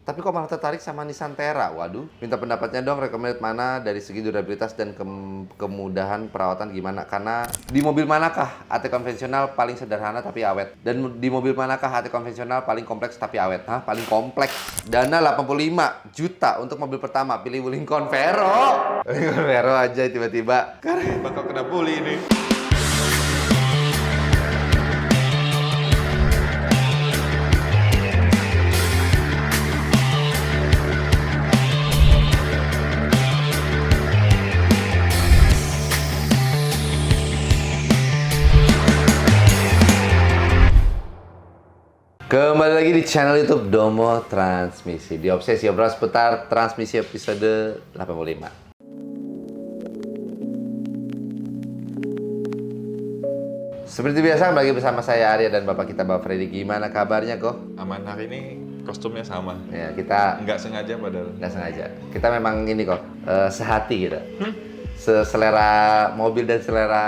Tapi kok malah tertarik sama Nissan Terra? Waduh, minta pendapatnya dong, recommended mana dari segi durabilitas dan kemudahan perawatan gimana? Karena di mobil manakah AT konvensional paling sederhana tapi awet? Dan di mobil manakah AT konvensional paling kompleks tapi awet? Hah? Paling kompleks? Dana 85 juta untuk mobil pertama, pilih Lincoln Vero. Lincoln Vero aja tiba-tiba. Karena bakal kena bully ini. Kembali lagi di channel YouTube Domo Transmisi. Di Obsesi obrolan seputar transmisi episode 85. Seperti biasa, bagi bersama saya Arya dan bapak kita Bapak Freddy. Gimana kabarnya kok? Aman, hari ini kostumnya sama. Ya, kita Nggak sengaja padahal. nggak sengaja. Kita memang ini kok, sehati gitu. Selera mobil dan selera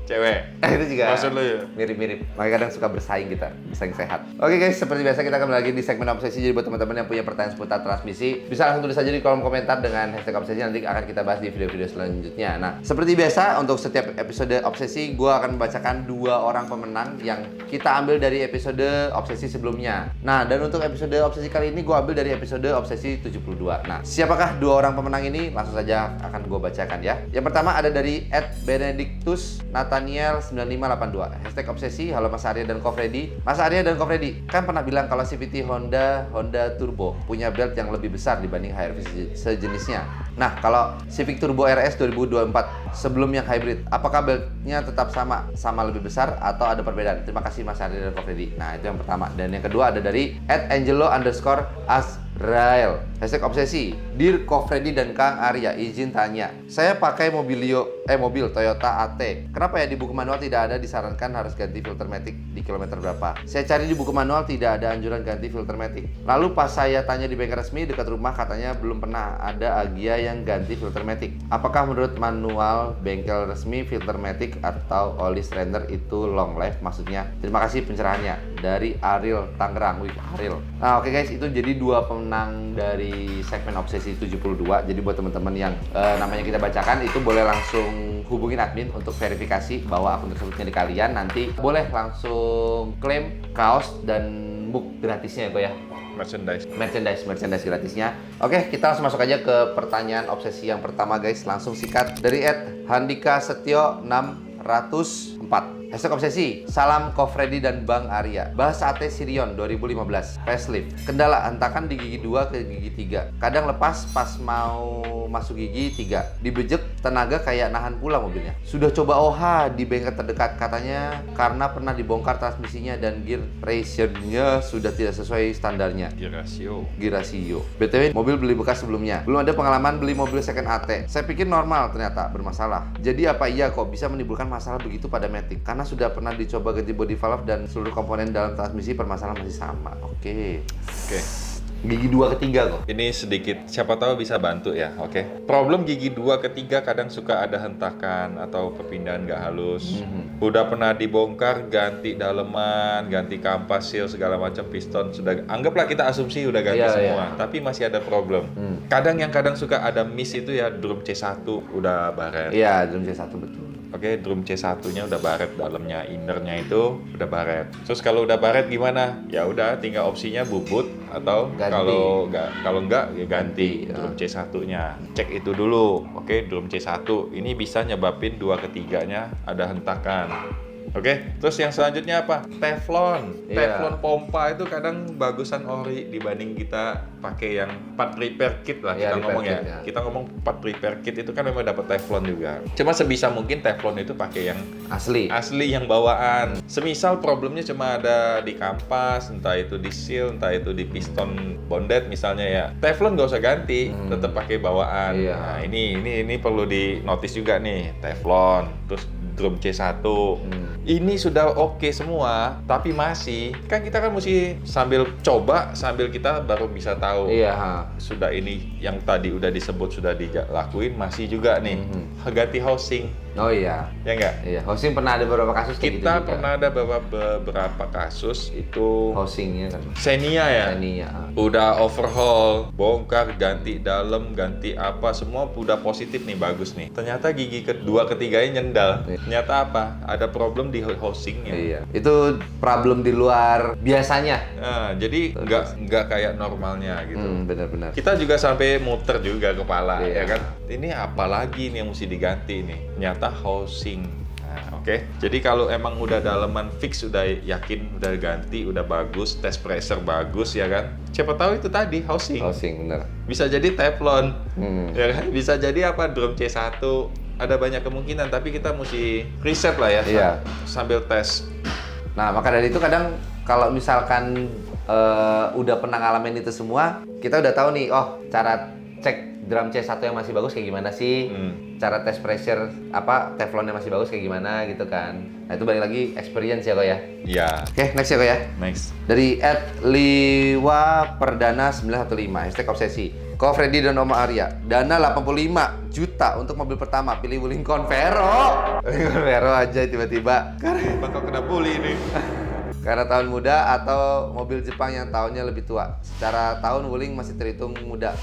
Cewek. itu juga Maksud lu ya? mirip-mirip. Makanya kadang suka bersaing kita, bersaing sehat. Oke guys, seperti biasa kita kembali lagi di segmen Obsesi. Jadi buat teman-teman yang punya pertanyaan seputar transmisi, bisa langsung tulis saja di kolom komentar dengan hashtag Obsesi. Nanti akan kita bahas di video-video selanjutnya. Nah, seperti biasa untuk setiap episode Obsesi, gue akan membacakan 2 orang pemenang yang kita ambil dari episode Obsesi sebelumnya. Nah, dan untuk episode Obsesi kali ini gue ambil dari episode Obsesi 72. Nah, siapakah 2 orang pemenang ini? Langsung saja akan gue bacakan ya. Yang pertama ada dari @benedictus Nathaniel 9582. Hashtag Obsesi. Halo Mas Arya dan Ko Freddy. Mas Arya dan Ko Freddy kan pernah bilang kalau CVT Honda Turbo punya belt yang lebih besar dibanding HRV sejenisnya. Nah, kalau Civic Turbo RS 2024 sebelum yang hybrid, apakah beltnya tetap sama lebih besar atau ada perbedaan? Terima kasih Mas Arya dan Ko Freddy. Nah, itu yang pertama. Dan yang kedua ada dari @angelo_asrael. Hashtag Obsesi. Dear Ko Freddy dan Kang Arya, izin tanya. Saya pakai mobil Toyota AT. Kenapa ya di buku manual tidak ada disarankan harus ganti filter matic di kilometer berapa? Saya cari di buku manual tidak ada anjuran ganti filter matic. Lalu pas saya tanya di bengkel resmi dekat rumah katanya belum pernah ada Agia yang ganti filter matic. Apakah menurut manual bengkel resmi filter matic atau oli strainer itu long life maksudnya? Terima kasih pencerahannya. Dari Ariel Tangerang. Wih, Ariel. Nah, oke guys, itu jadi 2 pemenang dari segmen Obsesi 72. Jadi buat teman-teman yang namanya kita bacakan itu boleh langsung hubungin admin untuk verifikasi bahwa akun tersebut milik kalian. Nanti boleh langsung klaim kaos dan mug gratisnya ya, Ko ya. Merchandise gratisnya. Oke, kita langsung masuk aja ke pertanyaan Obsesi yang pertama guys. Langsung sikat dari @handika_setio 604. Hashtag Obsesi. Salam Ko Freddy dan Bang Arya. Bahas AT Sirion 2015 facelift. Kendala hentakan di gigi 2 ke gigi 3. Kadang lepas pas mau masuk gigi 3. Dibejek tenaga kayak nahan pula mobilnya. Sudah coba OH di bengkel terdekat, katanya karena pernah dibongkar transmisinya dan gear ratio-nya sudah tidak sesuai standarnya. Gear ratio. BTW mobil beli bekas sebelumnya. Belum ada pengalaman beli mobil second AT. Saya pikir normal, ternyata bermasalah. Jadi apa iya kok bisa menimbulkan masalah begitu pada Matic? Karena sudah pernah dicoba ganti body valve dan seluruh komponen dalam transmisi permasalahan masih sama. Oke. Gigi 2 ke 3 kok. Ini sedikit, siapa tahu bisa bantu ya, oke. Problem gigi 2 ke 3 kadang suka ada hentakan atau perpindahan nggak halus. Udah pernah dibongkar, ganti daleman, ganti kampas, seal, segala macam, piston, sudah. Anggaplah kita asumsi udah ganti semua, tapi masih ada problem. Kadang suka ada miss itu ya, drum C1 udah baret. Iya, drum C1 betul. Oke, drum C1-nya udah baret, dalamnya innernya itu udah baret. Terus kalau udah baret gimana? Ya udah tinggal opsinya bubut atau kalau enggak ya ganti drum C1-nya. Cek itu dulu. Oke, drum C1 ini bisa nyebabin 2 ke 3-nya ada hentakan. Oke, terus yang selanjutnya apa? Teflon. Teflon pompa itu kadang bagusan ori dibanding kita pakai yang part repair kit lah kita ngomong ya. Kita ngomong part repair kit itu kan memang dapat teflon juga. Cuma sebisa mungkin teflon itu pakai yang asli yang bawaan. Semisal problemnya cuma ada di kampas, entah itu di seal, entah itu di piston bondet misalnya ya. Teflon nggak usah ganti, tetap pakai bawaan. Nah, ini perlu di notice juga nih, teflon. Terus drum C1. Ini sudah oke semua, tapi masih kan kita kan mesti sambil coba sambil kita baru bisa tahu. Sudah ini yang tadi udah disebut sudah dilakuin masih juga nih. Ganti housing. Oh iya. Ya nggak? Iya, Hosing pernah ada beberapa kasus kayak gitu Kita juga. pernah ada beberapa kasus itu Hosingnya kan. Xenia ya. Xenia. Udah overhaul, bongkar, ganti dalam, ganti apa, semua udah positif nih, bagus nih. Ternyata gigi kedua, ketiganya nyendal. Ternyata apa? Ada problem di housingnya. Iya. Itu problem di luar biasanya. Nah, jadi nggak kayak normalnya gitu. Benar-benar. Kita juga sampai muter juga kepala, Iya. ya kan? Ini apa lagi nih yang mesti diganti nih? Ternyata housing. Nah, oke. Jadi kalau emang udah daleman fix, udah yakin, udah ganti, udah bagus, test pressure bagus, ya kan? Siapa tahu itu tadi housing. Hosing benar. Bisa jadi teflon, ya kan? Bisa jadi apa? Drum C1. Ada banyak kemungkinan, tapi kita mesti riset lah ya, Iya. sambil tes. Nah, maka dari itu kadang kalau misalkan udah pernah ngalamin itu semua, kita udah tahu nih, oh cara cek drum C1 yang masih bagus kayak gimana sih? Cara test pressure teflonnya masih bagus kayak gimana gitu kan. Nah, itu balik lagi experience ya kok ya. Iya. Oke, next ya kok ya. Next. Dari @liwa_perdana915 #obsesi. Ko Freddy dan Oma Arya. Dana 85 juta untuk mobil pertama, pilih Wuling Convero. Wuling Convero aja tiba-tiba. Bakal kena bully ini. Karena tahun muda atau mobil Jepang yang tahunnya lebih tua. Secara tahun Wuling masih terhitung muda.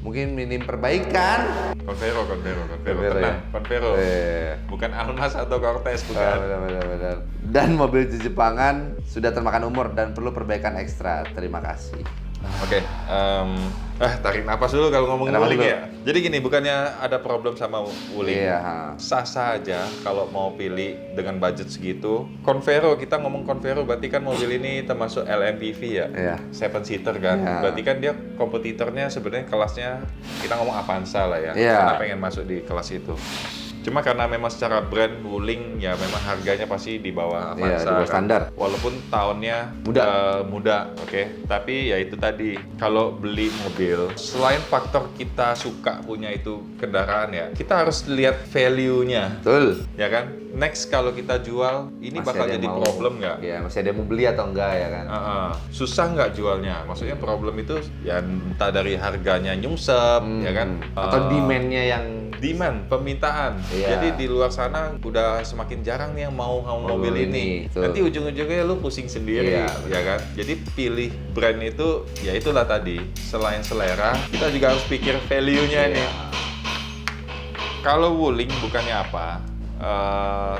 Mungkin minim perbaikan. Convero. Convero, Tenang, ya? Convero. Bukan Almas atau Cortez, bukan. Benar. Dan mobil Jepangan sudah termakan umur dan perlu perbaikan ekstra. Terima kasih. Oke, tarik napas dulu kalau ngomong Napas Wuling dulu. ya. Jadi gini, bukannya ada problem sama Wuling. Iya. Sah-sah aja kalau mau pilih dengan budget segitu. Convero, kita ngomong Convero berarti kan mobil ini termasuk LMPV ya. Iya. 7-seater kan. Iya. Berarti kan dia kompetitornya sebenarnya kelasnya, kita ngomong Avanza lah ya. Iya. Karena pengen masuk di kelas itu. Cuma karena memang secara brand Wuling ya memang harganya pasti di bawah Iya, Avanza. di bawah standar. Walaupun tahunnya Muda. muda, oke. Tapi ya itu tadi, kalau beli mobil, selain faktor kita suka punya itu kendaraan ya, kita harus lihat value-nya, Betul. ya kan? Next kalau kita jual, ini Masih bakal ada yang jadi mau- problem nggak? Iya, masih ada yang mau beli atau enggak ya kan? Susah nggak jualnya? Maksudnya problem itu ya entah dari harganya nyungsep, ya kan? Atau demand-nya yang Demand, permintaan. Iya. Jadi di luar sana udah semakin jarang nih yang mau mobil ini. Betul. Nanti ujung-ujungnya lu pusing sendiri, Iya, ya kan? Jadi pilih brand itu, ya itulah tadi. Selain selera, kita juga harus pikir value-nya nih. Iya. Kalau Wuling bukannya apa?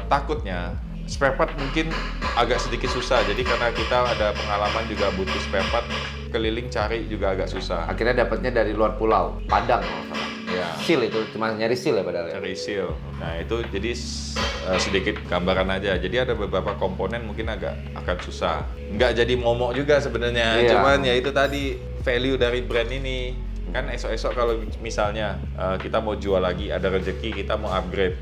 Takutnya spare part mungkin agak sedikit susah. Jadi karena kita ada pengalaman juga butuh spare part, keliling cari juga agak susah. akhirnya dapatnya dari luar pulau, Padang kalau nggak salah. Ya. Seal itu cuma nyari seal ya padahal ya. Cari seal. Nah itu jadi sedikit gambaran aja. Jadi ada beberapa komponen mungkin agak akan susah. Nggak jadi momok juga sebenarnya. Iya. Cuman ya itu tadi value dari brand ini. Kan esok-esok kalau misalnya kita mau jual lagi, ada rezeki, kita mau upgrade,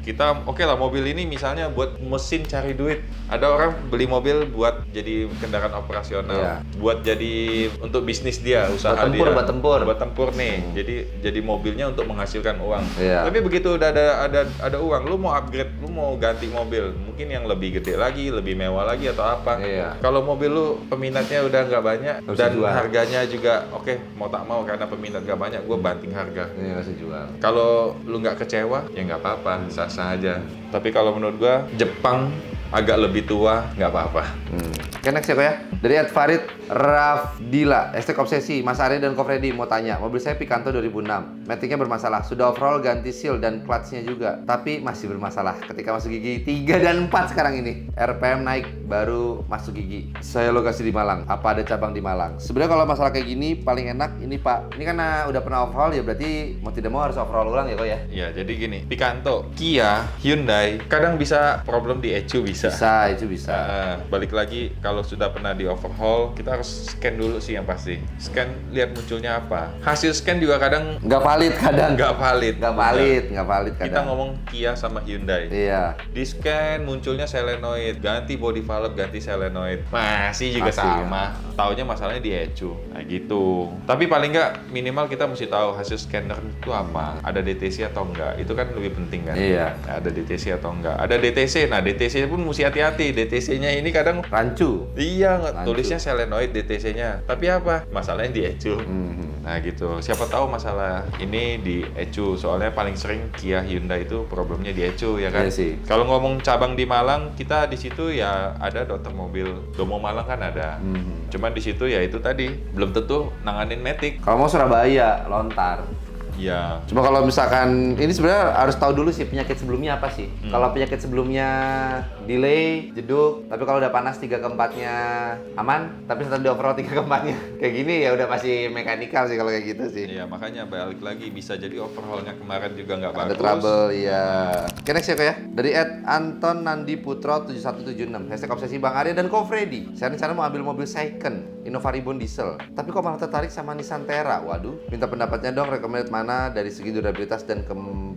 kita oke lah mobil ini misalnya buat mesin cari duit. Ada orang beli mobil buat jadi kendaraan operasional, Iya. buat jadi untuk bisnis dia, usaha Buat tempur, dia. Buat tempur nih. Jadi mobilnya untuk menghasilkan uang. Iya. Tapi begitu udah ada uang, lu mau upgrade, lu mau ganti mobil, mungkin yang lebih gede lagi, lebih mewah lagi atau apa. Iya. Kalau mobil lu peminatnya udah nggak banyak Nggak usah dan jual. harganya juga oke, mau tak mau karena peminat nggak banyak, gue banting harga. Ini nggak usah jual. Kalau lu nggak kecewa, ya nggak apa-apa, sah-sah aja. Tapi kalau menurut gua, Jepang agak lebih tua, nggak apa-apa. Oke, next ya kok ya. Dari Farid Rafdila, #obsesi. Mas Arya dan Ko Freddy mau tanya, mobil saya Picanto 2006. Maticnya bermasalah, sudah overhaul ganti seal dan clutch-nya juga. Tapi masih bermasalah ketika masuk gigi 3 dan 4 sekarang ini. RPM naik, baru masuk gigi. Saya lokasi di Malang, apa ada cabang di Malang? Sebenarnya kalau masalah kayak gini, paling enak ini Pak. Ini karena udah pernah overhaul ya berarti mau tidak mau harus overhaul ulang ya kok ya? Ya, jadi gini, Picanto, Kia, Hyundai, kadang bisa problem di ECU bisa. Bisa, itu bisa. Balik lagi, kalau sudah pernah di overhaul, kita harus scan dulu sih yang pasti. Scan, lihat munculnya apa. Hasil scan juga kadang Nggak valid kadang. nggak valid. Nggak valid Kita kadang. ngomong Kia sama Hyundai. Iya. Di scan munculnya solenoid, ganti body valve, ganti solenoid. Masih juga Masih, sama. Taunya masalahnya di ECU. Nah gitu. Tapi paling nggak minimal kita mesti tahu hasil scanner itu apa. Ada DTC atau enggak. Itu kan lebih penting kan. Iya. Nah, ada DTC atau enggak. Ada DTC. Nah, DTC pun mesti hati-hati. DTC-nya ini kadang Rancu. iya Lanjut. tulisnya solenoid DTC-nya, tapi apa? Masalahnya di ECU. Nah gitu. Siapa tahu masalah ini di ECU. Soalnya paling sering Kia Hyundai itu problemnya di ECU ya kan. Iya sih. Kalau ngomong cabang di Malang, kita di situ ya ada dokter mobil. Domo Malang kan ada. Cuman di situ ya itu tadi belum tentu nanganin Matic. Kalau mau Surabaya, Lontar. Ya. Cuma kalau misalkan ini sebenarnya harus tahu dulu sih penyakit sebelumnya apa sih. Kalau penyakit sebelumnya delay, jeduk, tapi kalau udah panas 3 ke 4-nya aman, tapi setelah di overall 3 ke 4-nya kayak gini ya udah pasti mekanikal sih kalau kayak gitu sih. Iya, makanya balik lagi bisa jadi overhaulnya kemarin juga nggak bagus. Ada trouble, iya. Oke, next ya kok ya. Dari Anton Nandi Putro 7176. Hashtag obsesi Bang Arya dan Ko Freddy. Saya rencana mau ambil mobil second, Innova Reborn diesel. Tapi kok malah tertarik sama Nissan Terra? Waduh, minta pendapatnya dong, recommended mana dari segi durabilitas dan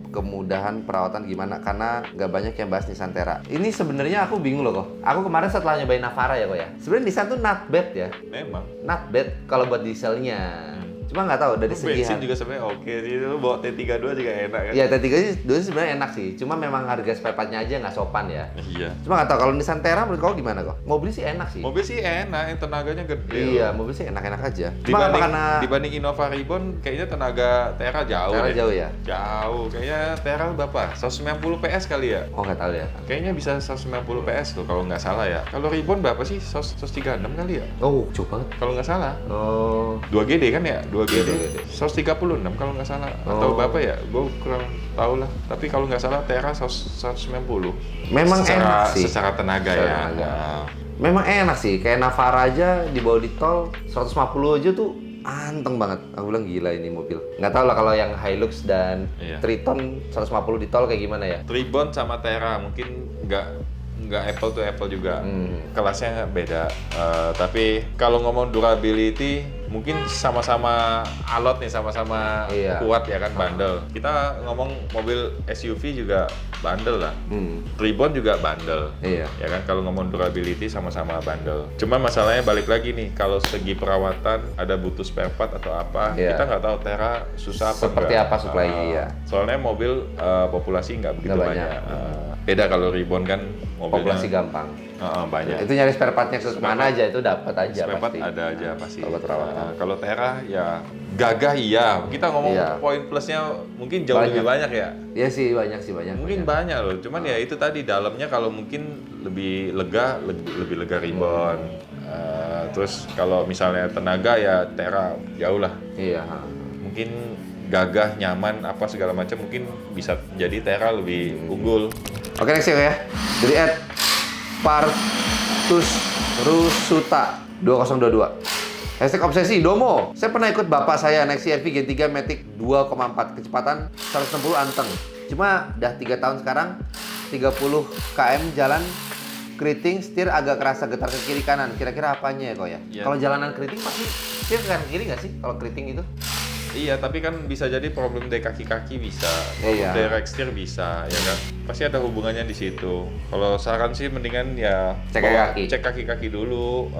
kemudahan perawatan gimana? Karena nggak banyak yang bahas Nissan Terra. Ini sebenarnya aku bingung loh kok. Aku kemarin setelah nyobain Navara ya kok ya. Sebenarnya Nissan tuh not bad ya. Memang. Not bad kalau buat dieselnya. Cuma nggak tahu dari segi Bensin juga sebenarnya oke sih. Lu bawa T32 juga enak kan? ya T3 sih dulu sebenarnya enak sih. Cuma memang harga spare part-nya aja nggak sopan ya. Iya. Cuma nggak tahu kalau Nissan Terra menurut kau gimana kok? Mobil sih enak sih. Mobil sih enak, yang tenaganya gede. Iya, mobil sih enak-enak aja. Cuma apa karena Dibanding Innova Reborn, kayaknya tenaga Terra jauh Terra deh. jauh ya? Jauh. Kayaknya Terra berapa? 190 PS kali ya? oh nggak tahu ya. Kayaknya bisa 190 PS tuh kalau nggak salah ya. Kalau Reborn berapa sih? 136 kali ya? Oh, coba banget. Kalau nggak salah. Oh, 2GD kan ya? 2GD. 2GD. 136 kalau nggak salah. Atau Oh. berapa ya? Gue kurang tahu lah. Tapi kalau nggak salah Terra 190. memang enak sih. Secara tenaga Secara ya. tenaga. Nah. Memang enak sih. Kayak Navara aja dibawa di tol 150 aja tuh anteng banget. Aku bilang gila ini mobil. Nggak tahu lah kalau yang Hilux dan Iya. Triton 150 di tol kayak gimana ya. Tribon sama Terra mungkin nggak apple to apple juga, kelasnya beda. Tapi kalau ngomong durability mungkin sama-sama alot nih, sama-sama Iya. kuat ya kan, bandel. Kita ngomong mobil SUV juga bandel lah. Tribon juga bandel. Iya. Ya kan, kalau ngomong durability sama-sama bandel. Cuma masalahnya balik lagi nih, kalau segi perawatan ada butuh spare part atau apa, Iya. kita nggak tahu Terra susah apa Seperti enggak. apa supply-nya, iya. Soalnya mobil populasi nggak begitu Nggak banyak. banyak. Beda kalau Reborn kan mobilnya Populasi gampang. banyak. Itu nyari spare part-nya ke Spare mana part- aja itu dapat aja Spare part pasti. ada aja pasti. Kalau buat perawatan. Kalau Terra ya gagah iya. Kita ngomong Iya. poin plusnya mungkin jauh Banyak. lebih banyak ya. Iya sih banyak Mungkin banyak loh. Cuman ya itu tadi dalamnya kalau mungkin lebih lega, lebih lega Reborn. Terus kalau misalnya tenaga ya Terra jauh lah. Iya. Mungkin gagah, nyaman, apa segala macam mungkin bisa jadi Terra lebih unggul. Oke next ya. Dari Partus Rusuta 2022. Hashtag obsesi Domo. Saya pernah ikut bapak saya naik CRV Gen 3 Matic 2,4 kecepatan 160 anteng. Cuma udah 3 tahun sekarang 30 km jalan keriting, setir agak kerasa getar ke kiri kanan. Kira-kira apanya ya kok ya? Iya. Kalau jalanan keriting pasti setir ke kanan kiri nggak sih? Kalau keriting itu? Iya, tapi kan bisa jadi problem dari kaki-kaki bisa, Iya. dari rear steer bisa, ya kan? Pasti ada hubungannya di situ. Kalau saran sih mendingan ya Cek bawa- kaki. cek kaki-kaki dulu.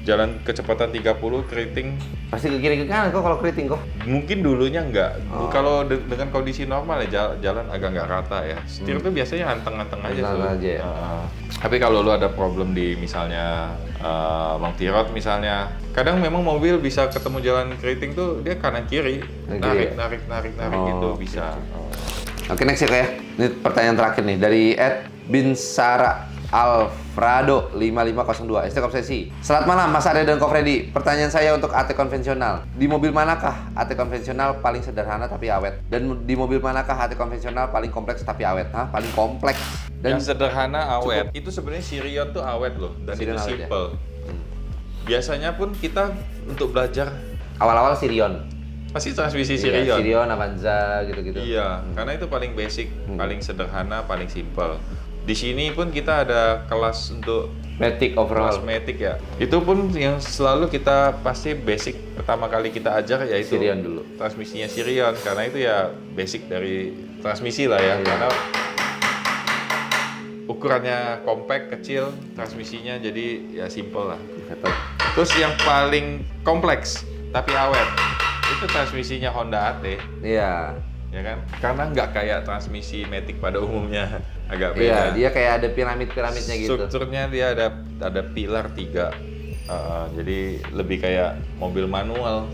Jalan kecepatan 30 keriting, Pasti ke kiri ke kanan kok kalau keriting kok. mungkin dulunya enggak. Oh. Kalau dengan kondisi normal ya jalan agak nggak rata ya. Setir tuh biasanya anteng-anteng aja tuh. Anteng aja ya? Tapi kalau lu ada problem di misalnya Long Tirot misalnya, kadang memang mobil bisa ketemu jalan keriting tuh dia kanan kiri, Kanan kiri ya? narik Oh, gitu oke, bisa. Oke next ya kak ya. Ini pertanyaan terakhir nih dari @binsara Alfredo 5502. Hashtag obsesi. Selamat malam Mas Arya dan Ko Freddy. Pertanyaan saya untuk AT konvensional. Di mobil manakah AT konvensional paling sederhana tapi awet? Dan di mobil manakah AT konvensional paling kompleks tapi awet? Hah? Paling kompleks. Dan Yang sederhana awet. Itu sebenarnya Sirion tuh awet loh dan Sirion itu awet ya? simple. Biasanya pun kita untuk belajar awal-awal Sirion. pasti transmisi Iya, Sirion. Sirion, Avanza gitu-gitu. Iya, karena itu paling basic, paling sederhana, paling simple. Di sini pun kita ada kelas untuk Matic overall. kelas Matic ya. Itu pun yang selalu kita pasti basic pertama kali kita ajar yaitu Sirion dulu. transmisinya Sirion, karena itu ya basic dari transmisi lah ya. Iya. Karena ukurannya compact, kecil, transmisinya jadi ya simple lah. Terus yang paling kompleks tapi awet itu transmisinya Honda AT. Iya. ya kan? Karena nggak kayak transmisi matic pada umumnya, agak beda. Iya, dia kayak ada piramidnya gitu. Strukturnya dia ada pilar 3. Jadi lebih kayak mobil manual.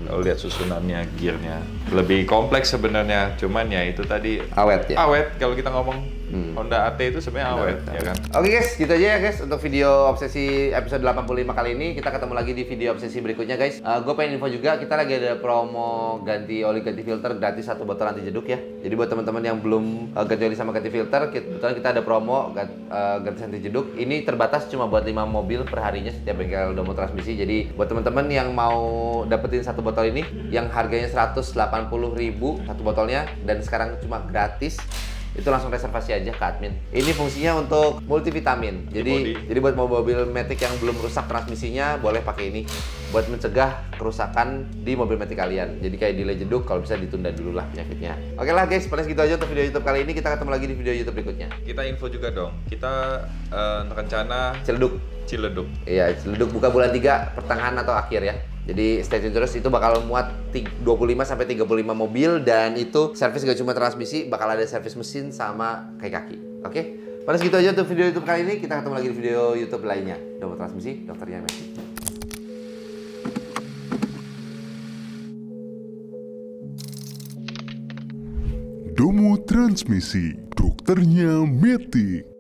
Kalau lihat susunannya, gearnya lebih kompleks sebenarnya. Cuman ya itu tadi Awet ya. awet kalau kita ngomong. Honda AT itu sebenarnya awet, ya kan? Oke guys, gitu aja ya guys untuk video obsesi episode 85 kali ini. Kita ketemu lagi di video obsesi berikutnya guys. Gue pengen info juga, kita lagi ada promo ganti oli ganti filter gratis 1 botol anti jeduk ya. Jadi buat teman-teman yang belum ganti oli sama ganti filter, kebetulan kita ada promo gratis anti jeduk. Ini terbatas cuma buat 5 mobil per harinya setiap bengkel Domo Transmisi. Jadi buat teman-teman yang mau dapetin 1 botol ini yang harganya 180.000 1 botolnya dan sekarang cuma gratis, itu langsung reservasi aja ke admin. Ini fungsinya untuk multivitamin. Jadi buat mobil Matic yang belum rusak transmisinya boleh pakai ini buat mencegah kerusakan di mobil Matic kalian. Jadi kayak delay jeduk, kalau bisa ditunda dulu lah penyakitnya. Oke lah guys, paling segitu aja untuk video YouTube kali ini. Kita ketemu lagi di video YouTube berikutnya. Kita info juga dong. Kita rencana Ciledug. Iya, Ciledug buka bulan 3 pertengahan atau akhir ya. Jadi stay tune terus, itu bakal muat 25 sampai 35 mobil dan itu servis gak cuma transmisi, bakal ada servis mesin sama kaki. Oke? Pada segitu aja untuk video YouTube kali ini, kita ketemu lagi di video YouTube lainnya. Domo Transmisi, dokternya Messi. Domo Transmisi, dokternya Matic.